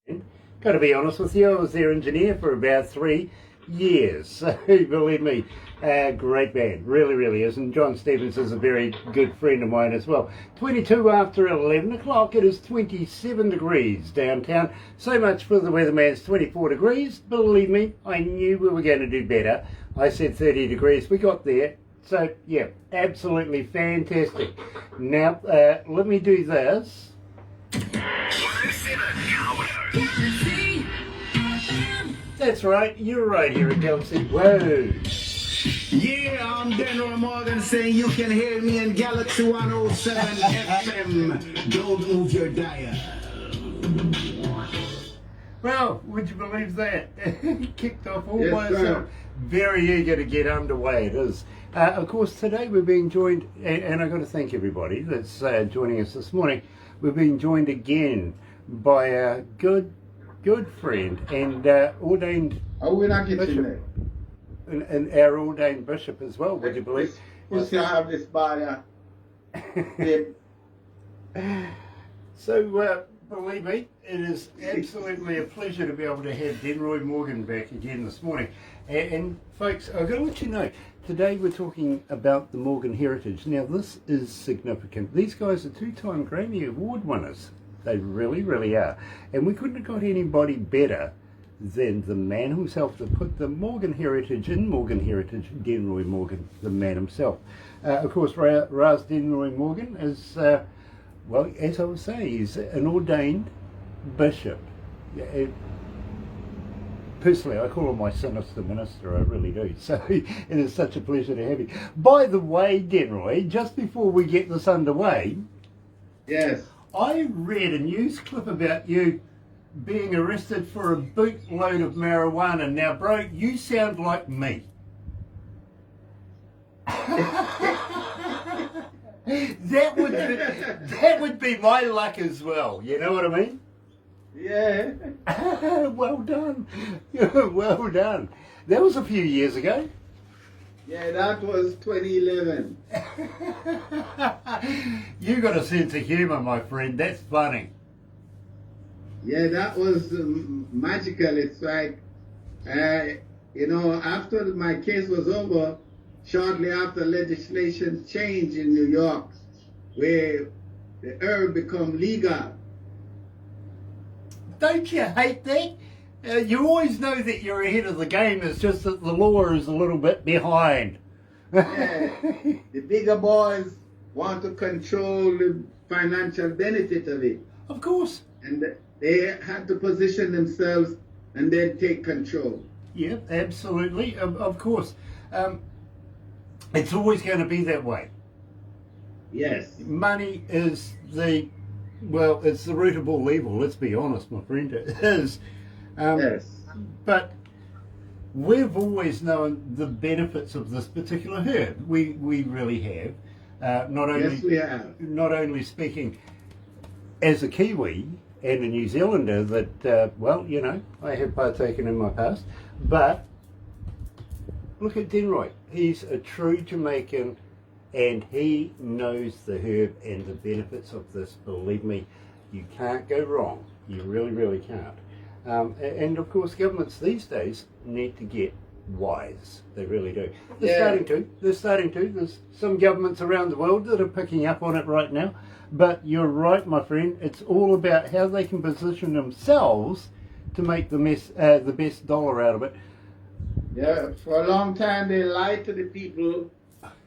Got to be honest with you, I was their engineer for about 3 years. So believe me, great band, really, really is. And John Stevens is a very good friend of mine as well. 22 after 11 o'clock, it is 27 degrees downtown. So much for the weatherman's 24 degrees. Believe me, I knew we were going to do better. I said 30 degrees, we got there. So yeah, absolutely fantastic. Now, let me do this. That's right, you're right here at Galaxy. Whoa. Yeah, I'm Denroy Morgan saying you can hear me in galaxy107fm. Don't move your dial. Well, would you believe that? Kicked off all by Yes, itself. Very eager to get underway, it is. Of course, today we're being joined, and I've got to thank everybody that's joining us this morning. We're being joined again by a good friend and ordained bishop. And our ordained bishop as well, would you believe? We'll still have this body. So, believe me, it is absolutely a pleasure to be able to have Denroy Morgan back again this morning. And folks, I've got to let you know, today we're talking about the Morgan heritage. Now, this is significant. These guys are 2-time Grammy Award winners. They really, really are. And we couldn't have got anybody better than the man himself that put the Morgan heritage in Morgan heritage, Denroy Morgan, the man himself. Of course, Ras Denroy Morgan is, well, as I was saying, he's an ordained bishop. Personally, I call him my sinister minister, I really do. So it is such a pleasure to have you. By the way, Denroy, just before we get this underway, Yes. I read a news clip about you being arrested for a bootload of marijuana. Now, bro, you sound like me. that would be my luck as well. You know what I mean? Yeah. Well done. Well done. That was a few years ago. Yeah, that was 2011. You got a sense of humour, my friend. That's funny. Yeah, that was magical. It's like, after my case was over, shortly after legislation changed in New York, where the herb become legal. Don't you hate that? You always know that you're ahead of the game. It's just that the law is a little bit behind. Yeah, the bigger boys want to control the financial benefit of it. Of course. And they have to position themselves and then take control. Yeah, absolutely. Of course. It's always going to be that way. Yes. Money is it's the root of all evil, let's be honest, my friend. It is. Yes. But we've always known the benefits of this particular herb. We really have. Yes, we have. Not only speaking as a Kiwi and a New Zealander that, I have partaken in my past, but look at Denroy. He's a true Jamaican and he knows the herb and the benefits of this. Believe me, you can't go wrong. You really, really can't. And of course, governments these days need to get wise. They really do. They're starting to. There's some governments around the world that are picking up on it right now. But you're right, my friend. It's all about how they can position themselves to make the best dollar out of it. Yeah, for a long time they lied to the people,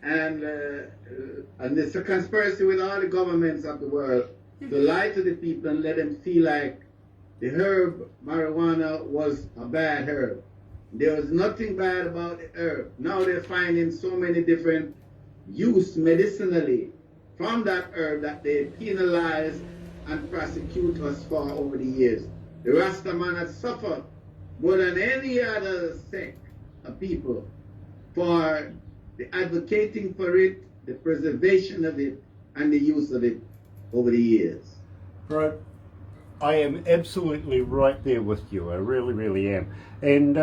and it's a conspiracy with all the governments of the world to lie to the people and let them feel like the herb marijuana was a bad herb. There was nothing bad about the herb. Now they're finding so many different use medicinally from that herb that they penalize and prosecute us for over the years. The Rastaman has suffered more than any other sect of people for the advocating for it, the preservation of it, and the use of it over the years. Right. I am absolutely right there with you. I really, really am. And,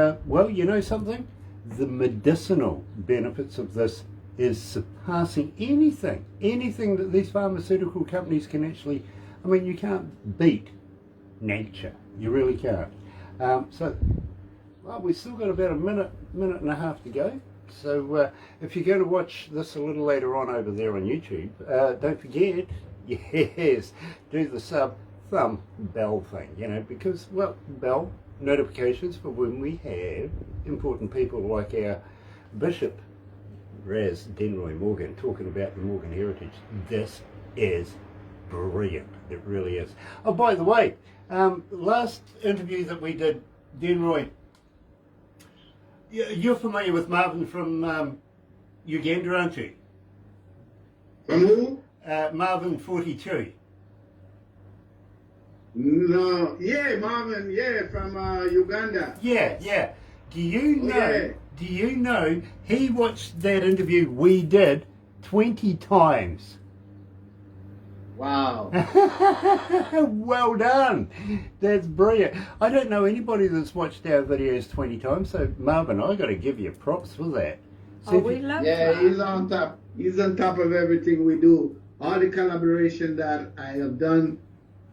you know something? The medicinal benefits of this is surpassing anything that these pharmaceutical companies can actually, you can't beat nature. You really can't. Well, we've still got about a minute and a half to go. So if you're going to watch this a little later on over there on YouTube, don't forget, yes, do the thumb bell thing, you know, because, well, bell notifications for when we have important people like our Bishop, Raz Denroy Morgan, talking about the Morgan heritage. This is brilliant. It really is. Oh, by the way, last interview that we did, Denroy, you're familiar with Marvin from Uganda, aren't you? From who? Marvin 42. No, yeah, Marvin, yeah, from Uganda. Yeah. Do you know? Yeah. Do you know he watched that interview we did 20 times? Wow. Well done. That's brilliant. I don't know anybody that's watched our videos 20 times, so Marvin, I got to give you props for that. Oh, we love Yeah, that. he's on top. He's on top of everything we do. All the collaboration that I have done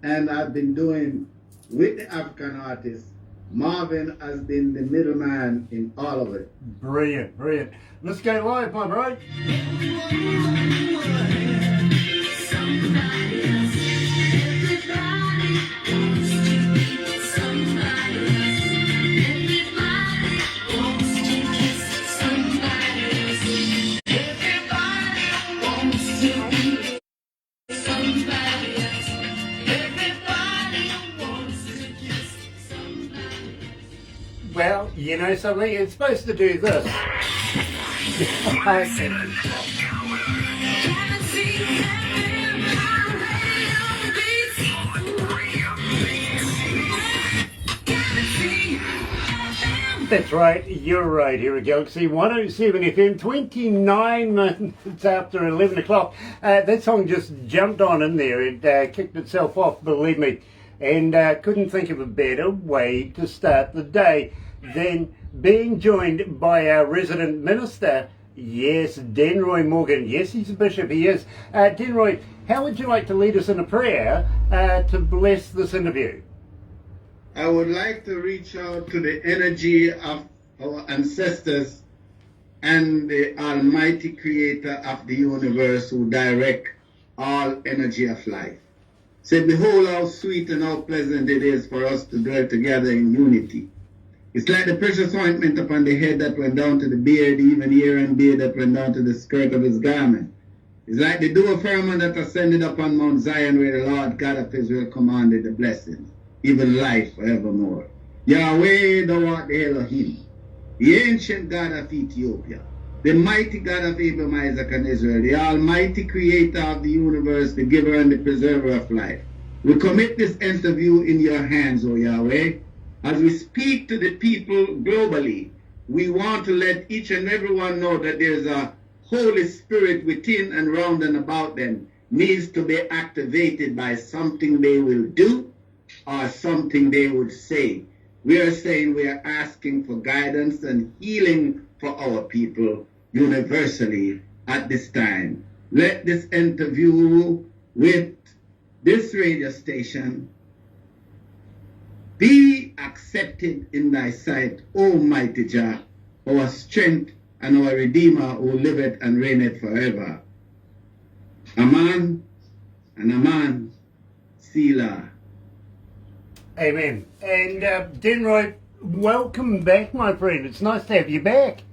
and I've been doing with the African artists, Marvin has been the middleman in all of it. Brilliant. Let's go live, my bro. Well, you know something, it's supposed to do this. That's right, you're right here at Galaxy 107 FM, 29 minutes after 11 o'clock. That song just jumped on in there, it kicked itself off, believe me, and couldn't think of a better way to start the day than being joined by our resident minister, yes, Denroy Morgan. Yes, he's a bishop, he is. Denroy, how would you like to lead us in a prayer to bless this interview? I would like to reach out to the energy of our ancestors and the Almighty Creator of the universe who direct all energy of life. Say, behold how sweet and how pleasant it is for us to dwell together in unity. It's like the precious ointment upon the head that went down to the beard, even ear and beard that went down to the skirt of his garment. It's like the dew of Hermon that ascended upon Mount Zion, where the Lord God of Israel commanded the blessings, even life forevermore. Yahweh, thou art the Elohim, the ancient God of Ethiopia, the mighty God of Abraham, Isaac, and Israel, the almighty creator of the universe, the giver and the preserver of life. We commit this interview in your hands, O Yahweh. As we speak to the people globally, we want to let each and everyone know that there's a Holy Spirit within and round and about them, needs to be activated by something they will do or something they would say. We are saying we are asking for guidance and healing for our people universally at this time. Let this interview with this radio station be accepted in thy sight, Almighty Jah, our strength and our Redeemer who liveth and reigneth forever. Amen and Amen. Selah. Amen. And Denroy, welcome back, my friend. It's nice to have you back.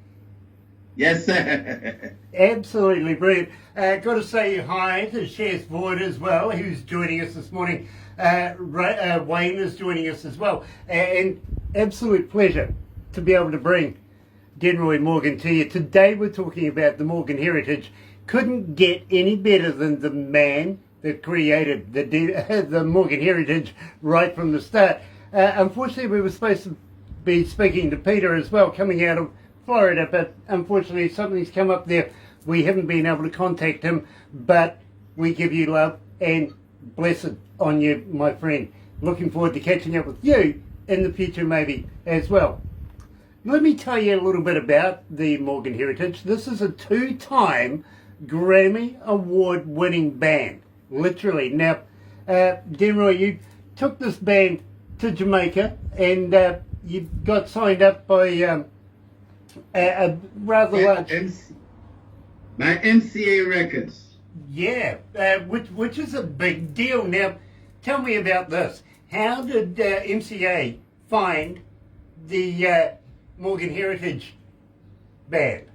Yes, sir. Absolutely brilliant. Got to say hi to Shaz Ford as well, who's joining us this morning. Wayne is joining us as well. And absolute pleasure to be able to bring Denroy Morgan to you. Today we're talking about the Morgan heritage. Couldn't get any better than the man that created the Morgan heritage right from the start. Unfortunately, we were supposed to be speaking to Peter as well, coming out of Florida, but unfortunately something's come up there. We haven't been able to contact him, but we give you love and blessed on you, my friend. Looking forward to catching up with you in the future maybe as well. Let me tell you a little bit about the Morgan heritage. This is a 2-time Grammy Award winning band, literally. Now, Denroy, took this band to Jamaica, and you got signed up by a rather large... By MCA Records. Yeah, which is a big deal. Now, tell me about this. How did MCA find the Morgan Heritage Band?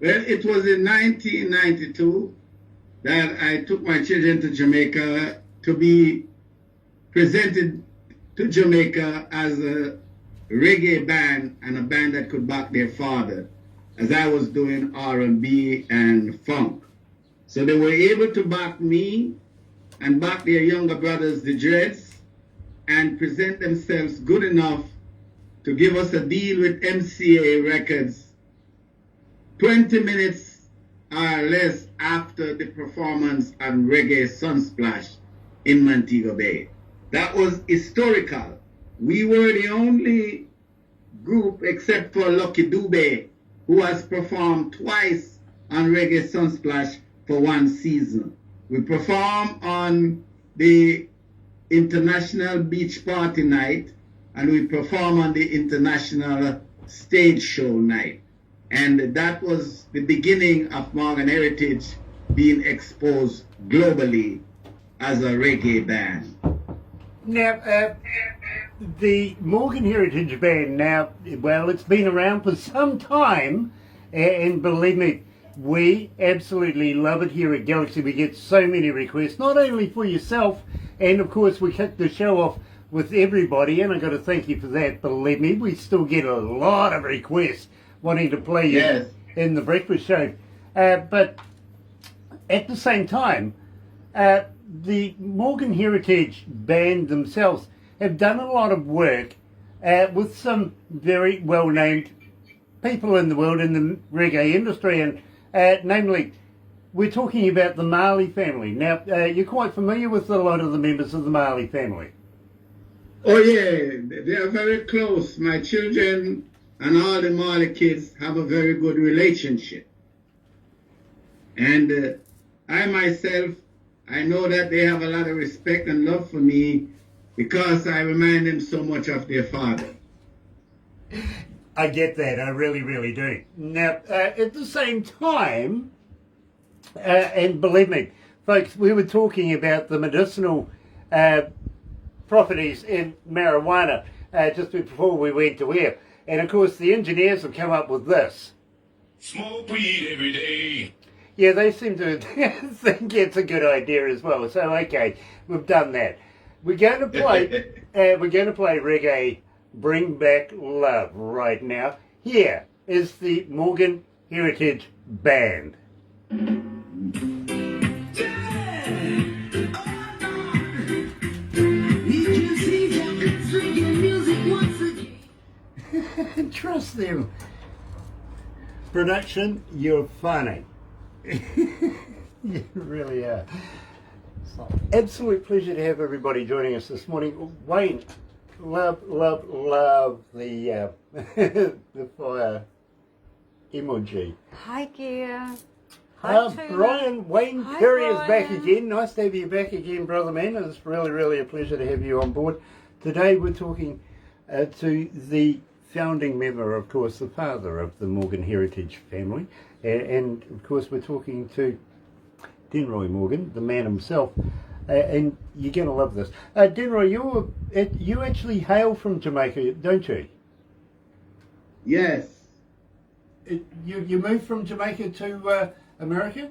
Well, it was in 1992 that I took my children to Jamaica to be presented to Jamaica as a reggae band and a band that could back their father, as I was doing R&B and funk. So they were able to back me and back their younger brothers, the Dreads, and present themselves good enough to give us a deal with MCA Records 20 minutes or less after the performance on Reggae Sunsplash in Montego Bay. That was historical. We were the only group, except for Lucky Dube, who has performed twice on Reggae Sunsplash for one season. We perform on the International Beach Party Night, and we perform on the International Stage Show Night. And that was the beginning of Morgan Heritage being exposed globally as a reggae band. Now, the Morgan Heritage Band, now, well, it's been around for some time, and believe me, we absolutely love it here at Galaxy. We get so many requests, not only for yourself, and of course we kick the show off with everybody, and I've got to thank you for that. Believe me, we still get a lot of requests wanting to play you in the breakfast show. But at the same time, the Morgan Heritage Band themselves have done a lot of work with some very well-named people in the world in the reggae industry, and namely, we're talking about the Marley family. Now, you're quite familiar with a lot of the members of the Marley family. Oh yeah, they are very close. My children and all the Marley kids have a very good relationship. And I myself, I know that they have a lot of respect and love for me because I remind them so much of their father. I get that, I really, really do. Now, at the same time, and believe me, folks, we were talking about the medicinal properties in marijuana just before we went to air. And of course, the engineers have come up with this. Smoke weed every day. Yeah, they seem to think it's a good idea as well. So, okay, we've done that. We're going to play. We're going to play reggae. Bring Back Love right now. Here is the Morgan Heritage Band. Trust them. Production, you're funny. You really are. Absolute pleasure to have everybody joining us this morning. Wayne, love the the fire emoji. Hi, Gia. Hi, Brian, Wayne Hi, Perry is back Brian. again. Nice to have you back again, brother man. It's really, really a pleasure to have you on board. Today we're talking to the founding member, of course, the father of the Morgan Heritage family. And of course we're talking to Denroy Morgan, the man himself. And you're going to love this. Denroy, you actually hail from Jamaica, don't you? Yes. You moved from Jamaica to America?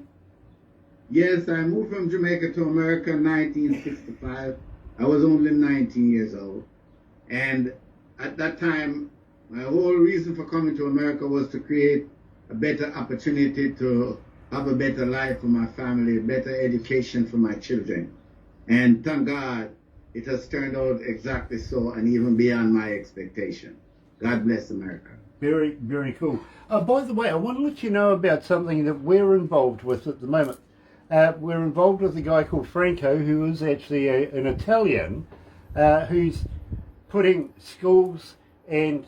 Yes, I moved from Jamaica to America in 1965. I was only 19 years old. And at that time, my whole reason for coming to America was to create a better opportunity to have a better life for my family, better education for my children. And thank God, it has turned out exactly so and even beyond my expectation. God bless America. Very, very cool. By the way, I want to let you know about something that we're involved with at the moment. We're involved with a guy called Franco, who is actually an Italian, who's putting schools and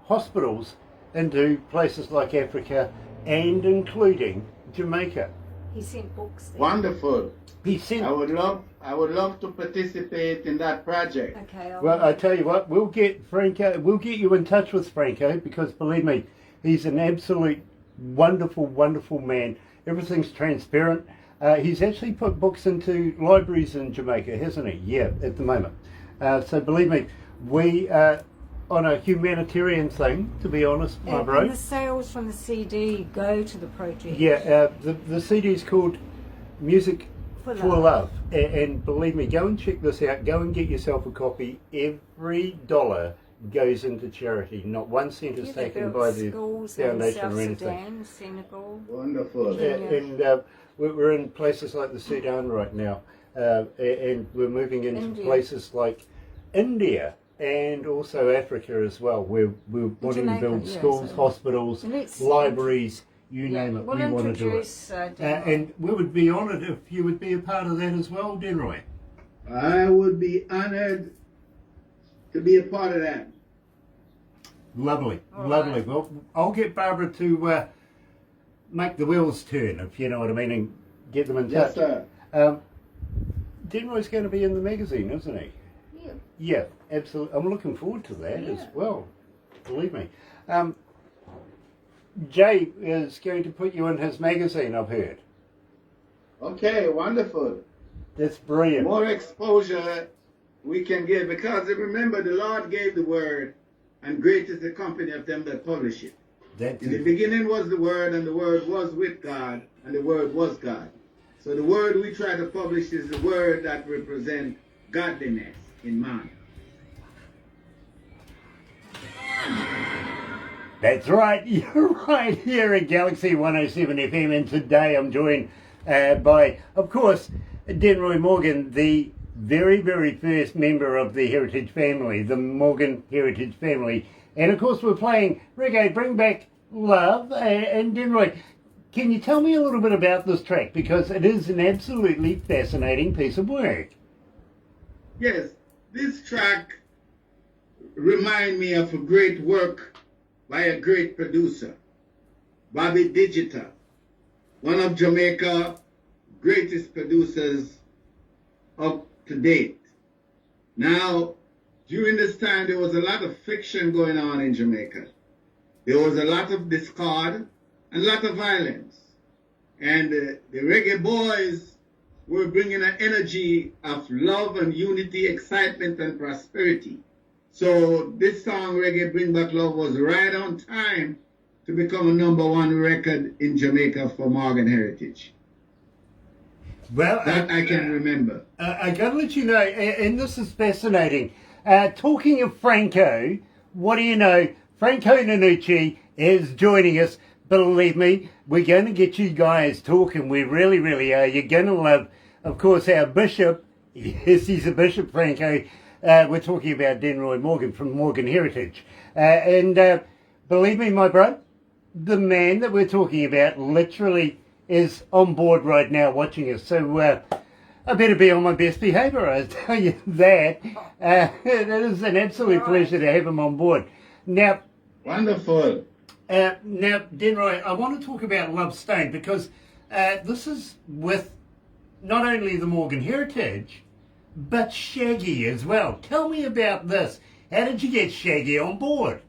hospitals into places like Africa and including Jamaica. He sent books there. Wonderful. He sent... I would love I would love to participate in that project. Okay. Well, I tell you what, we'll get you in touch with Franco, because believe me, he's an absolute wonderful, wonderful man. Everything's transparent. He's actually put books into libraries in Jamaica, hasn't he? Yeah, at the moment. So believe me, we are on a humanitarian thing, to be honest, my bro. And the sales from the CD go to the project. Yeah, the CD is called Music for Love. And believe me, go and check this out. Go and get yourself a copy. Every dollar goes into charity. Not 1 cent is taken by the foundation or anything. Sudan, Senegal. Wonderful. And we're in places like the Sudan right now. And we're moving into places like India and also Africa as well. We're wanting to build schools, hospitals, libraries, you name it. We'll we want to do it. And we would be honoured if you would be a part of that as well, Denroy. I would be honoured to be a part of that. Lovely, All lovely. right. Well, I'll get Barbara to make the wheels turn, if you know what I mean, and get them in Yes, touch. sir. Denroy's going to be in the magazine, isn't he? Yeah. Yeah, absolutely. I'm looking forward to that as well. Believe me. Jay is going to put you in his magazine, I've heard. Okay, wonderful. That's brilliant. More exposure we can give, because remember the Lord gave the word, and great is the company of them that publish it. That's In the it. beginning was the word, and the word was with God, and the word was God. So the word we try to publish is the word that represents godliness in man. That's right. You're right here at Galaxy 107 FM, and today I'm joined by, of course, Denroy Morgan, the very, very first member of the Heritage family, the Morgan Heritage family. And of course we're playing Reggae Bring Back Love. And Denroy, can you tell me a little bit about this track? Because it is an absolutely fascinating piece of work. Yes, this track reminds me of a great work by a great producer, Bobby Digital, one of Jamaica's greatest producers up to date. Now, during this time, there was a lot of fiction going on in Jamaica. There was a lot of discord and a lot of violence. And the reggae boys were bringing an energy of love and unity, excitement and prosperity. So this song, Reggae Bring Back Love, was right on time to become a #1 record in Jamaica for Morgan Heritage. Well, That I can remember. I got to let you know, and this is fascinating. Talking of Franco, what do you know? Franco Nanucci is joining us. Believe me, we're going to get you guys talking. We really, really are. You're going to love, of course, our bishop. Yes, he's a bishop, Franco. We're talking about Denroy Morgan from Morgan Heritage. And believe me, my bro, the man that we're talking about literally is on board right now watching us. So I better be on my best behaviour, I tell you that. It is an absolute pleasure to have him on board. Now, Wonderful. now, Denroy, I want to talk about Love Stone, because this is with not only the Morgan Heritage, but Shaggy as well. Tell me about this. How did you get Shaggy on board?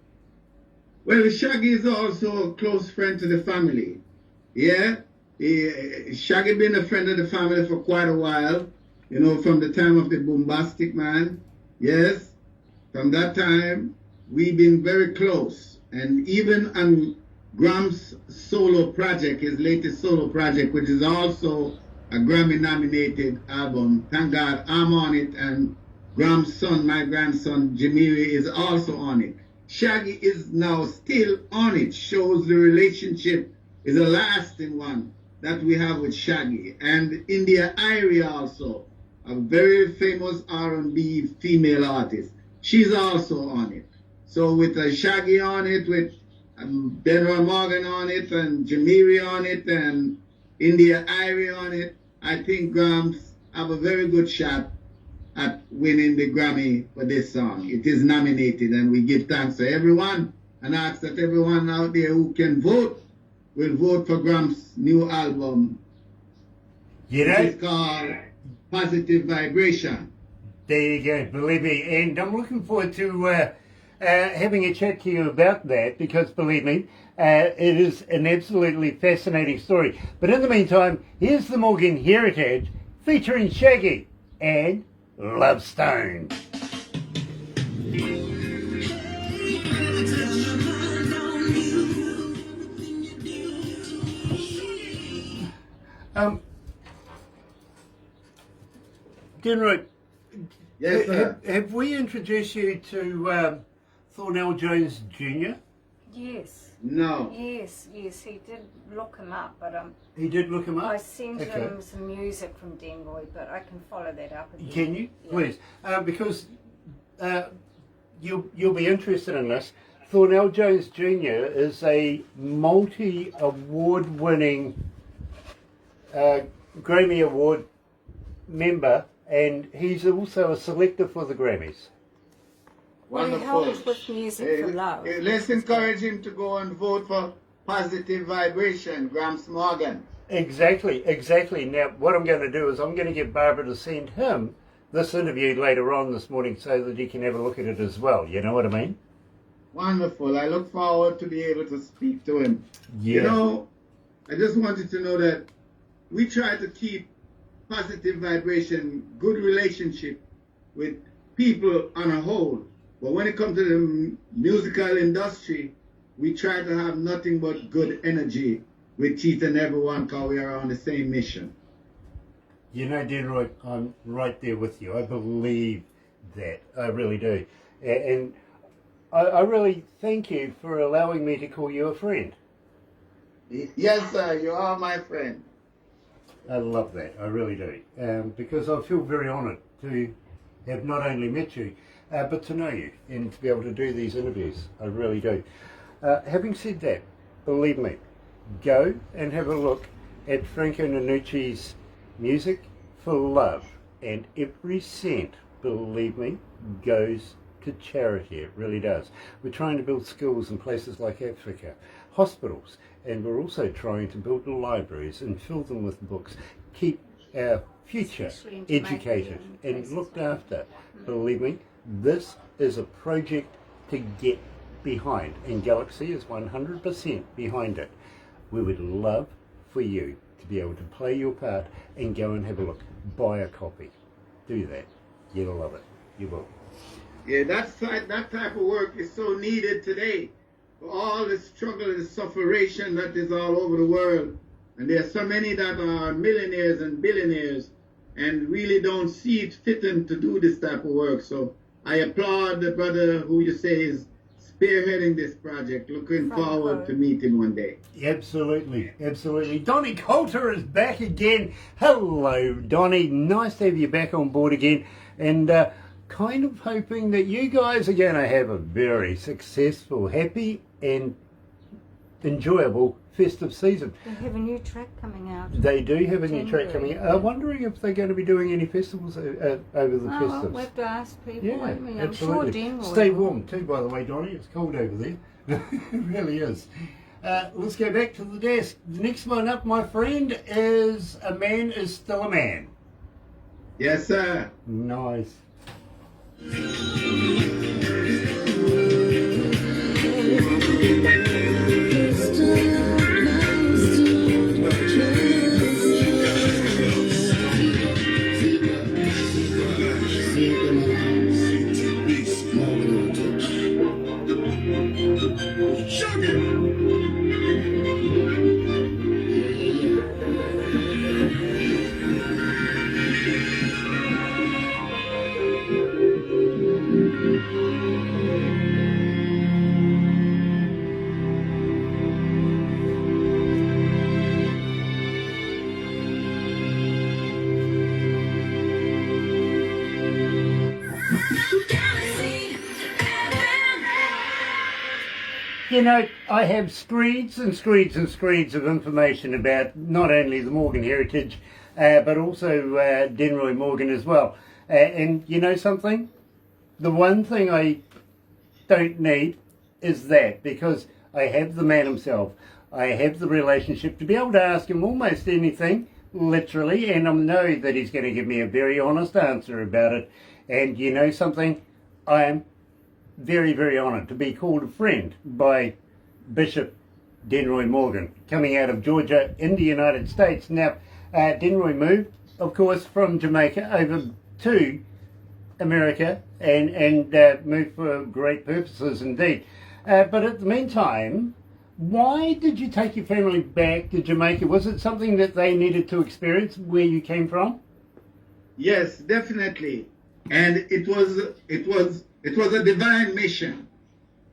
Well, Shaggy is also a close friend to the family. Yeah? Shaggy been a friend of the family for quite a while. You know, from the time of the Bombastic Man. Yes? From that time, we've been very close. And even on Graham's solo project, his latest solo project, which is also a Grammy-nominated album, thank God I'm on it, and Graham's son, my grandson, Jamiri, is also on it. Shaggy is now still on it, shows the relationship is a lasting one that we have with Shaggy. And India Irie also, a very famous R&B female artist. She's also on it. So with Shaggy on it, with Denroy Morgan on it, and Jamiri on it, and India Irie on it, I think Grams have a very good shot at winning the Grammy for this song. It is nominated, and we give thanks to everyone and ask that everyone out there who can vote will vote for Grams' new album. You know, It's called positive vibration. There you go, believe me, and I'm looking forward to having a chat to you about that because, believe me, it is an absolutely fascinating story. But in the meantime, here's the Morgan Heritage featuring Shaggy and Love Stone. Denroy, Yes, sir. have we introduced you to Thornell Jones Jr.? Yes. No. Yes, he did look him up, but He did look him up? I sent Okay. him some music from Denroy, but I can follow that up again. Can you? Yeah. Please. Because you'll be interested in this. Thornell Jones Jr. is a multi-award winning Grammy Award member, and he's also a selector for the Grammys. Well, he Wonderful. helps with Music for Love. Let's encourage him to go and vote for positive vibration, Gramps Morgan. Exactly. Now, what I'm going to do is I'm going to get Barbara to send him this interview later on this morning so that he can have a look at it as well. You know what I mean? Wonderful. I look forward to be able to speak to him. Yeah. You know, I just wanted to know that we try to keep positive vibration, good relationship with people on a whole. But when it comes to the musical industry, we try to have nothing but good energy with each and everyone because we are on the same mission. You know, Denroy, I'm right there with you. I believe that. I really do. And I really thank you for allowing me to call you a friend. Yes, sir, you are my friend. I love that. I really do. Because I feel very honoured to have not only met you, but to know you and to be able to do these interviews. I really do. Having said that, believe me, go and have a look at Franco Nanucci's Music for Love, and every cent, believe me, goes to charity. It really does. We're trying to build schools in places like Africa, hospitals, and we're also trying to build libraries and fill them with books, keep our future Especially in Jamaica educated and and places looked like after. Believe me, this is a project to get behind, and Galaxy is 100% behind it. We would love for you to be able to play your part and go and have a look. Buy a copy. Do that. You'll love it. You will. Yeah, that type of work is so needed today. For all the struggle and suffering that is all over the world. And there are so many that are millionaires and billionaires and really don't see it fitting to do this type of work. So I applaud the brother who you say is spearheading this project. Looking forward to meet him one day. Absolutely. Donnie Coulter is back again. Hello, Donnie. Nice to have you back on board again. And kind of hoping that you guys are going to have a very successful, happy and enjoyable festive season. They have a new track coming out. They do have a new track coming out. Yeah. I'm wondering if they're going to be doing any festivals over the festivals. We'll have to ask people, Yeah, won't we? I'm absolutely. sure Denroy Stay will. warm too, by the way, Donnie. It's cold over there. It really is. Let's go back to the desk. The next one up, my friend, is A Man Is Still a Man. Yes, sir. Nice. You know, I have screeds and screeds and screeds of information about not only the Morgan heritage, but also Denroy Morgan as well. And you know something? The one thing I don't need is that, because I have the man himself. I have the relationship to be able to ask him almost anything literally, and I know that he's going to give me a very honest answer about it. And you know something? I am very, very honoured to be called a friend by Bishop Denroy Morgan, coming out of Georgia in the United States. Now, Denroy moved, of course, from Jamaica over to America and moved for great purposes indeed. But at the meantime, why did you take your family back to Jamaica? Was it something that they needed to experience where you came from? Yes, definitely. And it was a divine mission,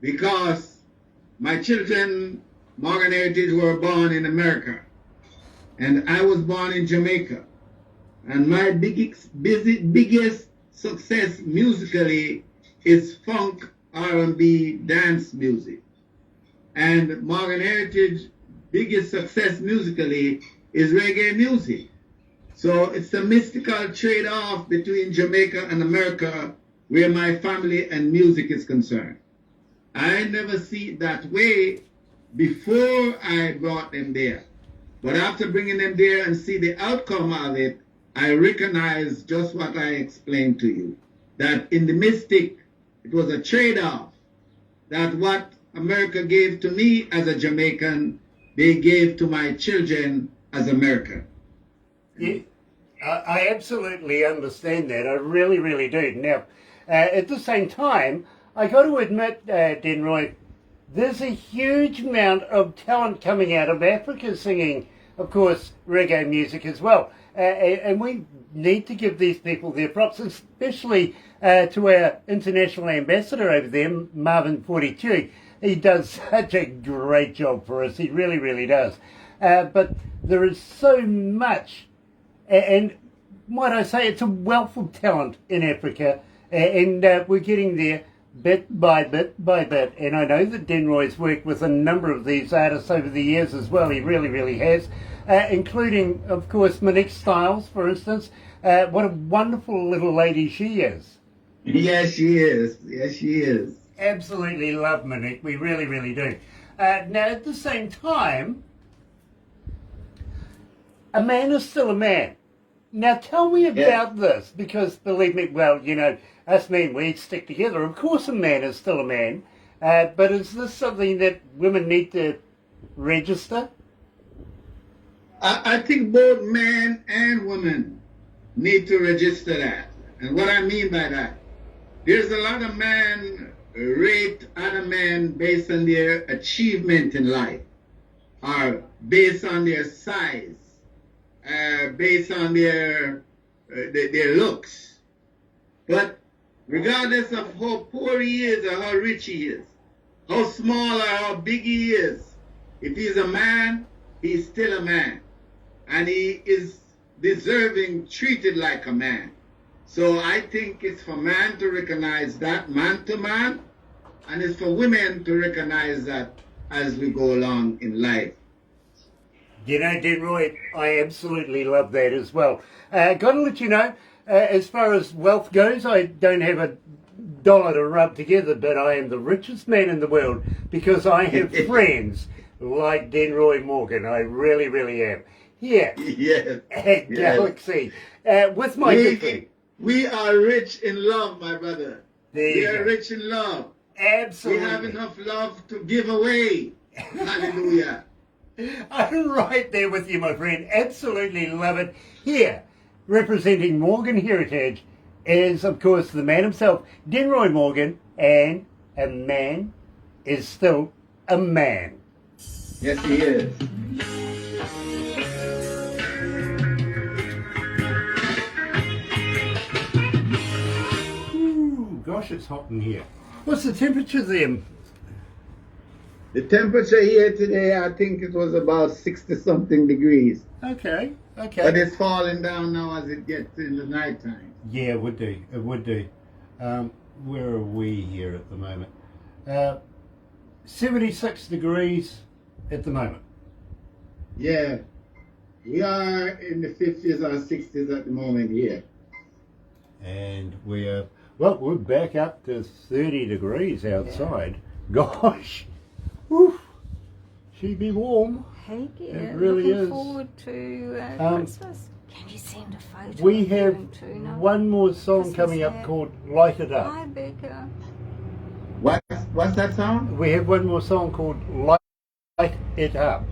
because my children, Morgan Heritage, were born in America, and I was born in Jamaica. And my biggest success musically is funk, R&B, dance music. And Morgan Heritage biggest success musically is reggae music. So it's a mystical trade-off between Jamaica and America where my family and music is concerned. I never see it that way before I brought them there. But after bringing them there and see the outcome of it, I recognize just what I explained to you. That in the mystic, it was a trade-off. That what America gave to me as a Jamaican, they gave to my children as American. Yeah, I absolutely understand that. I really, really do. Now, at the same time, I got to admit, Denroy, there's a huge amount of talent coming out of Africa singing, of course, reggae music as well. And we need to give these people their props, especially to our international ambassador over there, Marvin 42. He does such a great job for us. He really, really does. But there is so much, and might I say, it's a wealth of talent in Africa, and we're getting there bit by bit by bit. And I know that Denroy's worked with a number of these artists over the years as well. He really, really has, including, of course, Monique Styles, for instance. What a wonderful little lady she is. Yes, she is. Yes, she is. Absolutely love Monique. We really, really do. Now, at the same time, a man is still a man. Now, tell me about this, because believe me, well, you know, us men, we stick together. Of course, a man is still a man. But is this something that women need to register? I think both men and women need to register that. And what I mean by that, there's a lot of men rate other men based on their achievement in life, or based on their size, based on their looks. But regardless of how poor he is or how rich he is, how small or how big he is, if he's a man, he's still a man. And he is deserving, treated like a man. So I think it's for man to recognize that, man to man, and it's for women to recognize that as we go along in life. You know, Denroy, I absolutely love that as well. Got to let you know, as far as wealth goes, I don't have a dollar to rub together, but I am the richest man in the world because I have friends like Denroy Morgan. I really, really am. Here at Galaxy, with my good friend. We are rich in love, my brother. We are rich in love. Absolutely. We have enough love to give away. Hallelujah. I'm right there with you, my friend. Absolutely love it. Here, representing Morgan Heritage, is, of course, the man himself, Denroy Morgan, and a man is still a man. Yes, he is. Ooh, gosh, it's hot in here. What's the temperature there? The temperature here today, I think it was about 60-something degrees. Okay. But it's falling down now as it gets in the nighttime. Yeah, it would do. It would do. Where are we here at the moment? 76 degrees at the moment. Yeah. We are in the 50s or 60s at the moment here. And we're back up to 30 degrees outside. Yeah. Gosh. Whew. to be warm. Hey, yeah, It really looking is. forward to Christmas. Can you send a photo? We of you have and Tuna? one more song Christmas coming up hat. called Light It Up. Hi, Becca. What's that song? We have one more song called Light It Up.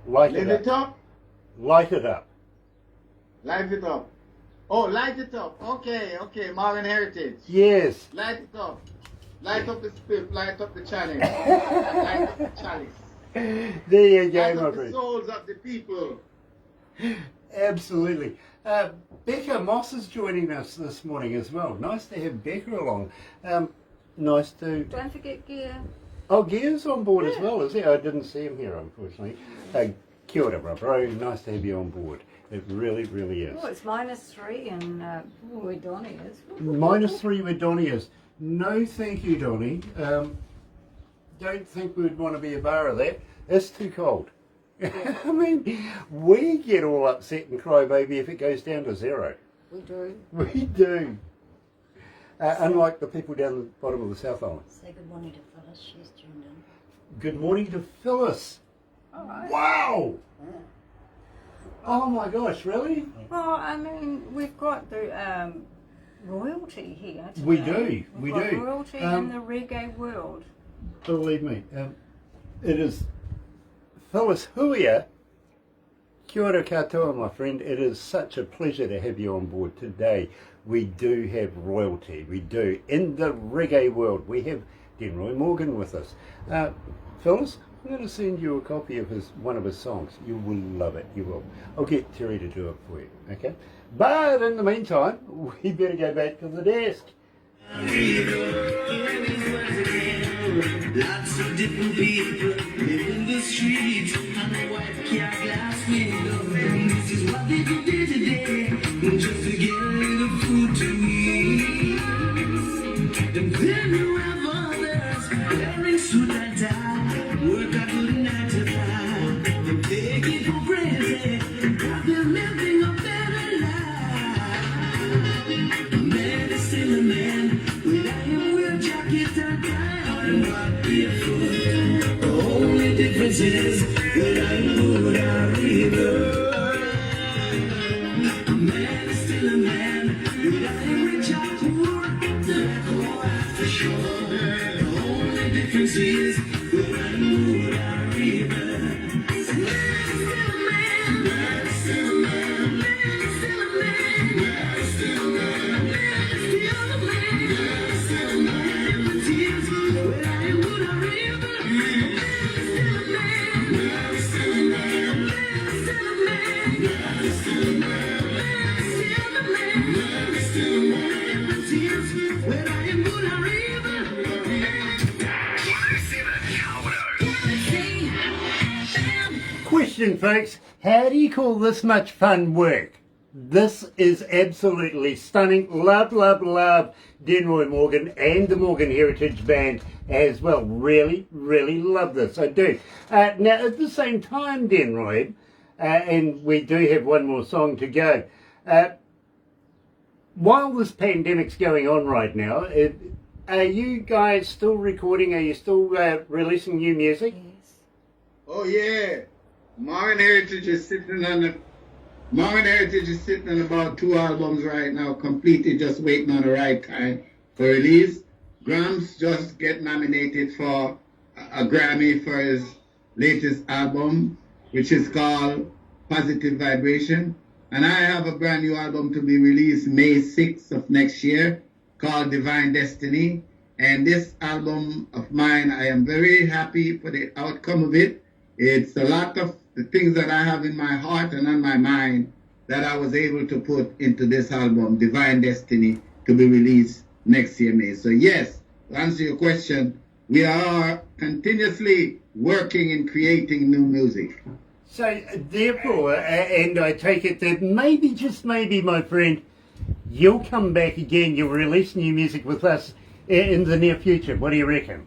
Light Lift it it up. up. Light it up. Light it up. Oh, light it up. Okay, Morgan Heritage. Yes. Light it up. Light up the spirit, light up the channel. Light up the chalice. There you go, Light my up the friend. souls of the people. Absolutely. Becca Moss is joining us this morning as well. Nice to have Becca along. Nice to... Don't forget gear. Oh, Gear's on board as well, is he? I didn't see him here, unfortunately. Kia ora, bro. Nice to have you on board. It really, really is. Oh, it's -3 and where Donnie is. -3 where Donnie is. No, thank you, Donnie. Don't think we'd want to be a bar of that. It's too cold. I mean, we get all upset and cry baby if it goes down to 0. We do. We do. Unlike the people down the bottom of the South Island. Say good morning to Phyllis. She's tuned in. Good morning to Phyllis. All right. Wow! Oh my gosh, really? Well, I mean, we've got the royalty here today. We do, we We've got do. royalty in the reggae world. Believe me, it is Phyllis Huia. Kia ora katoa, my friend. It is such a pleasure to have you on board today. We do have royalty. We do. In the reggae world, we have Denroy Morgan with us. Phyllis, I'm going to send you a copy of one of his songs. You will love it. You will. I'll get Terry to do it for you. Okay? But in the meantime, we better go back to the desk. Lots of different people live in the streets and a white car glass window. And this is what they do day to day, just to get a little food to eat. And then you have others wearing suit and tie, work a good 9 to 5, and take it for granted that they're living a better life. A man is still a man without him wear jacket and tie. The only difference is that I'm good at river. A man is still a man without him reach out to work. That's all for sure. The only difference is that I'm good at river. Man is still a man. Man is still a man. Man is still a man. Man is still a man. Man is still a man. Man is still a man. The difference is that I am good at river. Question, folks. How do you call this much fun work? This is absolutely stunning. Love, love, love Denroy Morgan and the Morgan Heritage Band as well. Really, really love this. I do. Now, at the same time, Denroy, and we do have one more song to go. While this pandemic's going on right now, are you guys still recording? Are you still releasing new music? Yes. Oh yeah. Morgan Heritage is sitting on about 2 albums right now, completely just waiting on the right time for release. Grams just get nominated for a Grammy for his latest album, which is called Positive Vibration. And I have a brand new album to be released May 6th of next year called Divine Destiny. And this album of mine, I am very happy for the outcome of it. It's a lot of the things that I have in my heart and on my mind that I was able to put into this album, Divine Destiny, to be released next year, May. So yes, to answer your question, we are continuously working and creating new music. So therefore, and I take it that maybe, just maybe, my friend, you'll come back again, you'll release new music with us in the near future. What do you reckon?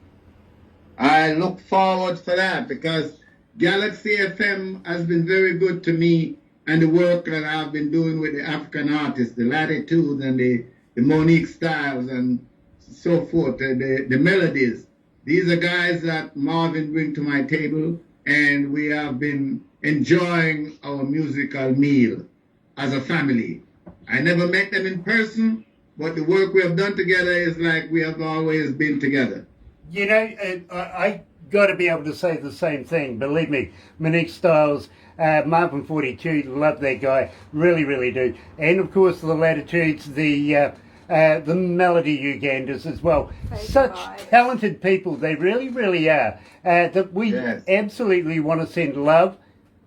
I look forward for that because Galaxy FM has been very good to me and the work that I've been doing with the African artists, the Latitude and the Monique Styles and so forth, the melodies. These are guys that Marvin bring to my table, and we have been enjoying our musical meal as a family. I never met them in person, but the work we have done together is like we have always been together. You know, I got to be able to say the same thing. Believe me, Monique Styles, Marvin 42, love that guy, really, really do. And of course, the Latitudes, the Melody Uganders as well. Such talented people, they really, really are. That we absolutely want to send love,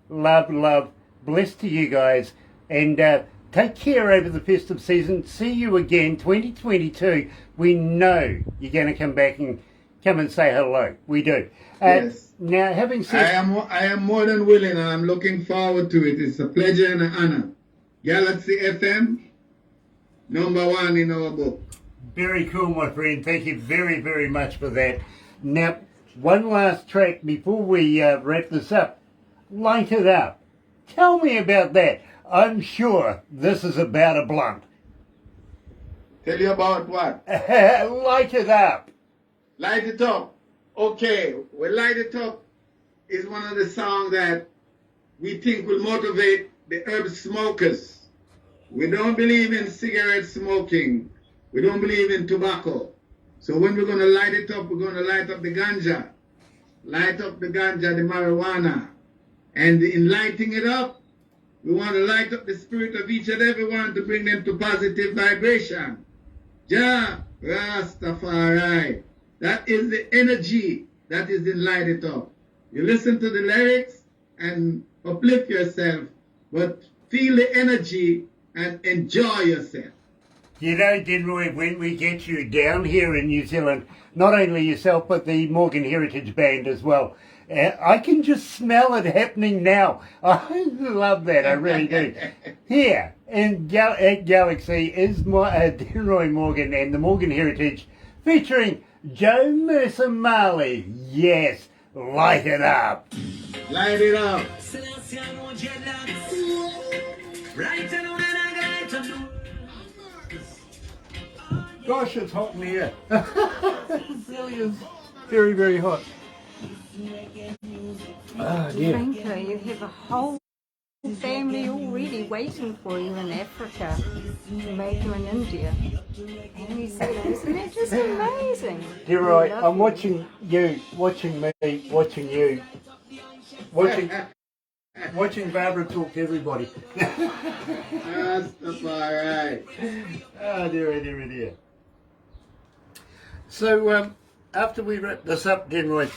bless to you guys, and take care over the festive season. See you again, 2022. We know you're going to come back and come and say hello. We do. Yes. Now, having said... I am more than willing, and I'm looking forward to it. It's a pleasure and an honor. Galaxy FM, #1 in our book. Very cool, my friend. Thank you very, very much for that. Now, one last track before we wrap this up. Light It Up. Tell me about that. I'm sure this is about a blunt. Tell you about what? Light It Up. Light It Up. Okay, well, Light It Up is one of the songs that we think will motivate the herb smokers. We don't believe in cigarette smoking. We don't believe in tobacco. So when we're going to light it up, we're going to light up the ganja. Light up the ganja, the marijuana. And in lighting it up, we want to light up the spirit of each and every one to bring them to positive vibration. Jah Rastafari. That is the energy that is in Light It Up. You listen to the lyrics and uplift yourself, but feel the energy and enjoy yourself. You know, Denroy, when we get you down here in New Zealand, not only yourself, but the Morgan Heritage Band as well, I can just smell it happening now. I love that, I really do. Here at Galaxy is Denroy Morgan and the Morgan Heritage featuring Joe Mercer Marley. Yes, light it up. Light it up. Gosh, it's hot in here. It really is very, very hot. Oh, dear. Franco, you have a whole family already waiting for you in Africa, Jamaica and India. And New Zealand, isn't that just amazing? You're right. Love I'm you. watching you, watching me, watching you, watching Barbara talk to everybody. Rastafari. Oh, dear. So, after we wrap this up, Denroy,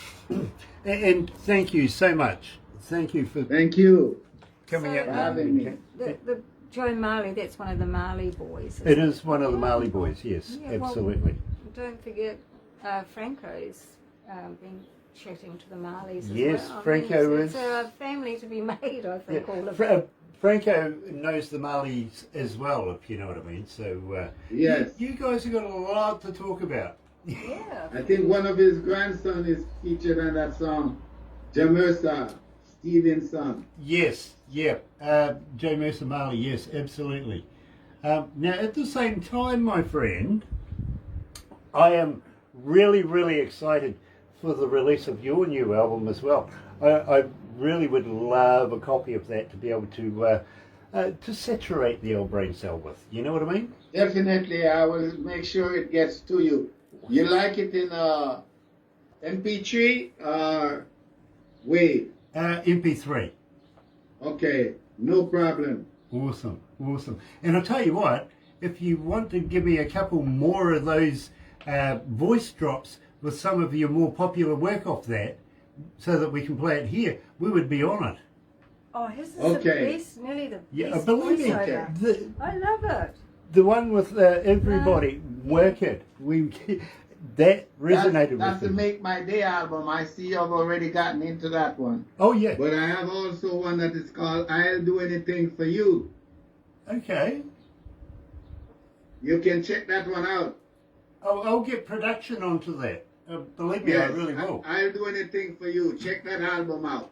and thank you so much. Thank you for Thank you. coming So, out. and having me. The Joe Marley, that's one of the Marley boys. It is one of the Marley boys, yes, Yeah, well, absolutely. Don't forget Franco's been chatting to the Marleys as Yes, well. Franco it's is. a family to be made, I think, all of Fra- Franco knows the Marleys as well, if you know what I mean. So, Yes. you guys have got a lot to talk about. Yeah. I think one of his grandsons is featured on that song, Jamersa, Stephen's son. Yes, yeah. Joe Mercer Marley, yes, absolutely. Now, at the same time, my friend, I am really, really excited for the release of your new album as well. I really would love a copy of that to be able to saturate the old brain cell with. You know what I mean? Definitely, I will make sure it gets to you. You like it in MP3 or WAV? MP3. Okay, no problem. Awesome. And I'll tell you what, if you want to give me a couple more of those voice drops with some of your more popular work off that, so that we can play it here, we would be on it. Oh, his is Okay. the best, nearly the Yeah, best believe me, voiceover. I love it. the one with everybody, work it. That resonated That's the with me. Make My Day album. I see you've already gotten into that one. Oh yeah. But I have also one that is called I'll Do Anything For You. Okay. You can check that one out. I'll get production onto that. Believe me, I really will. I'll Do Anything For You. Check that album out.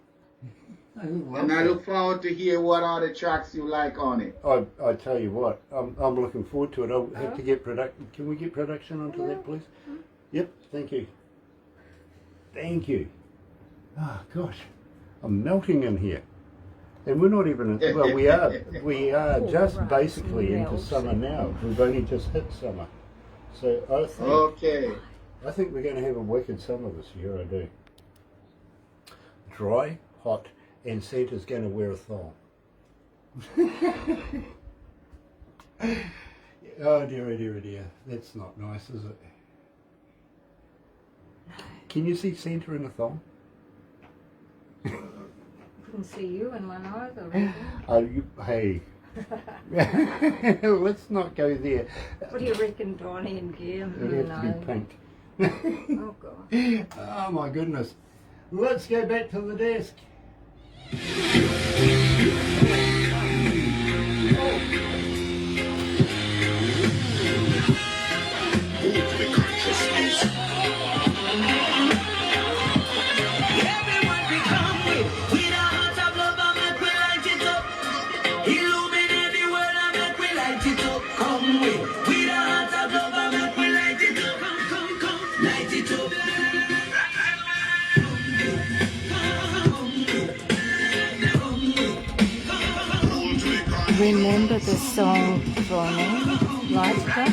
I love And I that. look forward to hear what are the tracks you like on it. I tell you what, I'm looking forward to it. I'll have to get production. Can we get production onto that, please? Yep, thank you. Thank you. Oh, gosh. I'm melting in here. And we're not even, well, we are just right, basically into melting. summer now. We've only just hit summer. So Okay. I think we're going to have a wicked summer this year, I do. Dry, hot, and Santa's going to wear a thong. Oh dear, oh dear, oh dear. That's not nice, is it? Can you see Santa in a thong? Couldn't see you in one either, really. Hey. Let's not go there. What do you reckon, Donnie and Jim? It'd have to be pink. Oh, God. Oh my goodness. Let's go back to the desk. Everyone become with a heart of love and make we light it up. Illuminate the world and make we light it up. Come with a heart of love and make we light it up. Come, light it up. Remember the song Donnie? Light it up?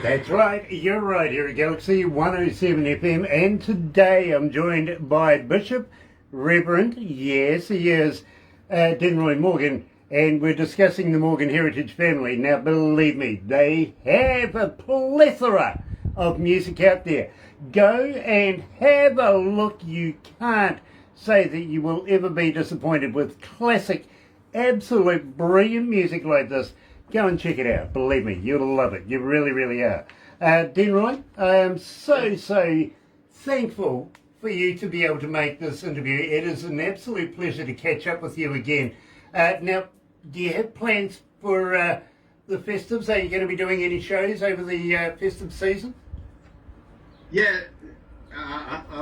That's right, you're right here at Galaxy 107 FM, and today I'm joined by Bishop, Reverend, yes he is, Denroy Morgan, and we're discussing the Morgan heritage family. Now believe me, they have a plethora of music out there. Go and have a look. You can't say that you will ever be disappointed with classic, absolute brilliant music like this. Go and check it out. Believe me, you'll love it. You really, really are. Denroy, I am so thankful for you to be able to make this interview. It is an absolute pleasure to catch up with you again. Now, do you have plans for the festives? Are you going to be doing any shows over the festive season? Yeah,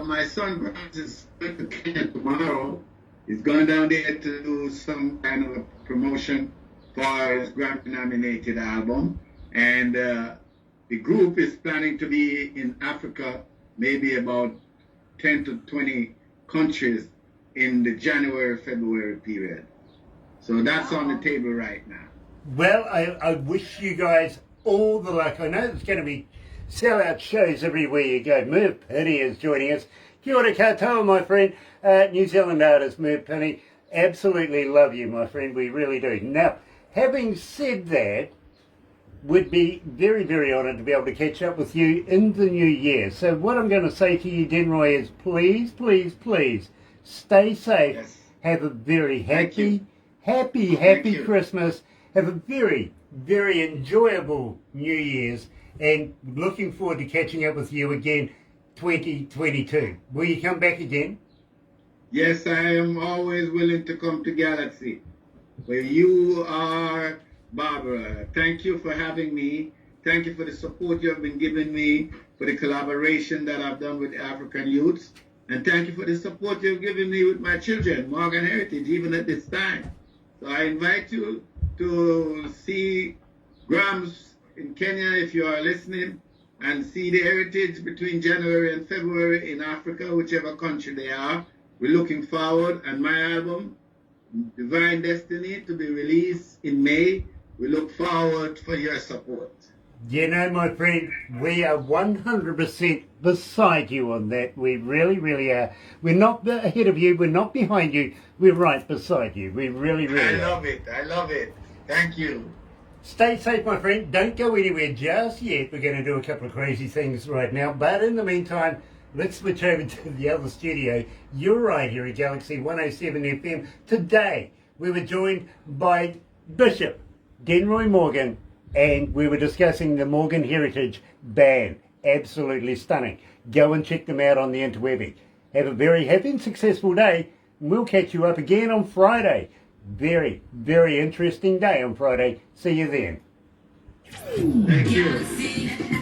my son Grant is going to Kenya tomorrow. He's going down there to do some kind of a promotion for his Grammy-nominated album. And the group is planning to be in Africa, maybe about 10 to 20 countries in the January-February period. So that's on the table right now. Well, I wish you guys all the luck. I know there's going to be sell-out shows everywhere you go. Merv Pinney is joining us. Kia ora katoa, my friend. New Zealand artist Merv Pinney. Absolutely love you, my friend. We really do. Now, having said that, we'd be very honoured to be able to catch up with you in the new year. So what I'm going to say to you, Denroy, is please, stay safe. Yes. Have a very happy you. Christmas. Have a very enjoyable New Year's, and looking forward to catching up with you again 2022. Will you come back again? Yes, I am always willing to come to Galaxy, where you are, Barbara. Thank you for having me. Thank you for the support you have been giving me, for the collaboration that I've done with the African youths. And thank you for the support you've given me with my children, Morgan Heritage, even at this time. So I invite you to see Grams in Kenya if you are listening, and see the heritage between January and February in Africa, whichever country they are. We're looking forward, and my album, Divine Destiny, to be released in May. We look forward for your support. You know, my friend, we are 100% beside you on that. We really are. We're not ahead of you. We're not behind you. We're right beside you. We really I are. love it. Thank you. Stay safe, my friend. Don't go anywhere just yet. We're going to do a couple of crazy things right now. But in the meantime, let's switch over to the other studio. You're right here at Galaxy 107 FM. Today, we were joined by Bishop Denroy Morgan, and we were discussing the Morgan Heritage Band. Absolutely stunning. Go and check them out on the interwebby. Have a very happy and successful day. We'll catch you up again on Friday. Very interesting day on Friday. See you then. Thank you.